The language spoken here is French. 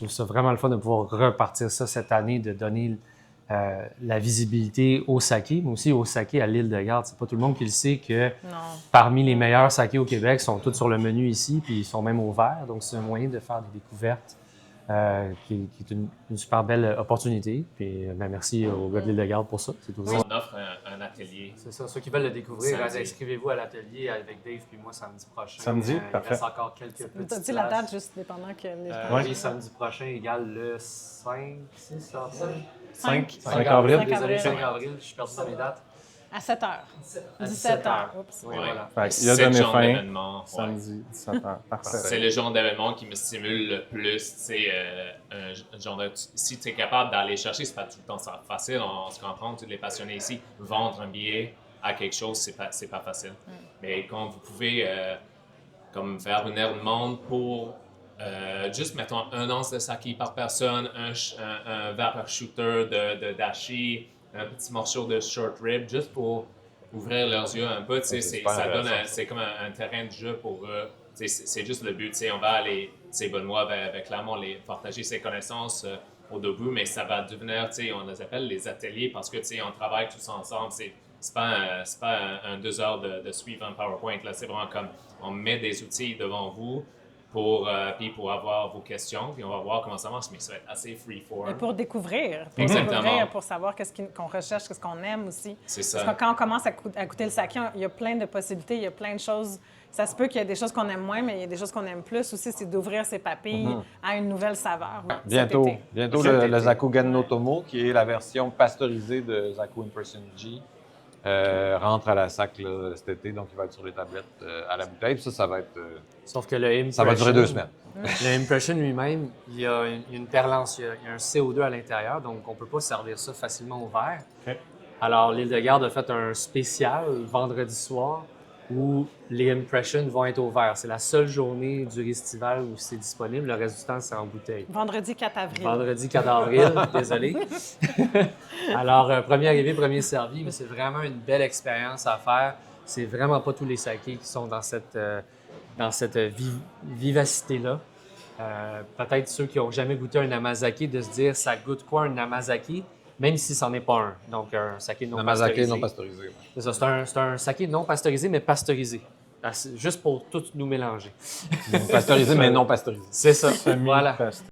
trouve ça vraiment le fun de pouvoir repartir ça cette année, de donner la visibilité au saké, mais aussi au saké à l'île de Garde. C'est pas tout le monde qui le sait que parmi les meilleurs sakés au Québec sont tous sur le menu ici, puis ils sont même ouverts. Donc, c'est un moyen de faire des découvertes qui est une super belle opportunité. Puis, merci au gars de l'île de Garde pour ça. C'est On offre un atelier. C'est ça. Ceux qui veulent le découvrir, Samedi. inscrivez-vous à l'atelier avec Dave puis moi samedi prochain. Samedi, Il parfait. reste encore quelques petites Tu as dit la date juste dépendant que les gens... Oui, samedi prochain égale le 5, 6 avril. 5 5 avril. Désolé, avril. 5 avril, je suis perdu dans mes dates. À 7 h. À 17 h. Oups. Ouais. Voilà. Fait, il a C'est le donné genre fin d'événement. samedi, 17h. Parfait. C'est le genre d'événement qui me stimule le plus. Tu sais, un genre de, si tu es capable d'aller chercher, c'est pas tout le temps ça facile, on se comprend, tous les passionnés ici, vendre un billet à quelque chose, c'est pas facile. Mais quand vous pouvez comme faire venir le monde pour juste, mettons, un once de saké par personne, un vapor shooter de dashi, un petit morceau de short rib, juste pour ouvrir leurs yeux un peu, tu sais, c'est comme un terrain de jeu pour eux. C'est juste le but, tu sais, on va aller, c'est Benoît avec Clermont, les partager ses connaissances au début, mais ça va devenir, tu sais, on les appelle les ateliers parce que, tu sais, on travaille tous ensemble, c'est pas un 2 heures de suivre un PowerPoint, là, c'est vraiment comme, on met des outils devant vous pour avoir vos questions, puis on va voir comment ça marche, mais ça va être assez freeform. Et pour découvrir, Exactement. pour savoir qu'on recherche, qu'est-ce qu'on aime aussi. C'est ça. Parce que quand on commence à goûter le saké, il y a plein de possibilités, il y a plein de choses. Ça se peut qu'il y ait des choses qu'on aime moins, mais il y a des choses qu'on aime plus aussi, c'est d'ouvrir ses papilles à une nouvelle saveur. Bientôt, cet été. bientôt Cet le été. Zaku Gen no Tomo, qui est la version pasteurisée de Zaku Impression G, rentre à la SAC là, cet été, donc il va être sur les tablettes à la bouteille. Puis ça va être... Sauf que le ça va durer 2 semaines. Le Impression lui-même, il y a une perlance, il y a un CO2 à l'intérieur, donc on ne peut pas servir ça facilement au verre. OK. Alors, l'île de Garde a fait un spécial vendredi soir où les Impressions vont être au verre. C'est la seule journée du festival où c'est disponible. Le reste du temps, c'est en bouteille. Vendredi 4 avril. Vendredi 4 avril, désolé. Alors, premier arrivé, premier servi, mais c'est vraiment une belle expérience à faire. C'est vraiment pas tous les sakés qui sont dans cette vivacité-là. Peut-être ceux qui n'ont jamais goûté un Amazake, de se dire ça goûte quoi un Amazake, même si c'en est pas un. Donc, un saké non Namazake pasteurisé. non pasteurisé. Ouais. C'est ça, c'est un saké non pasteurisé, mais pasteurisé. Juste pour tout nous mélanger. Pasteurisé, mais non pasteurisé. C'est ça, voilà. Semi-pasteurisé.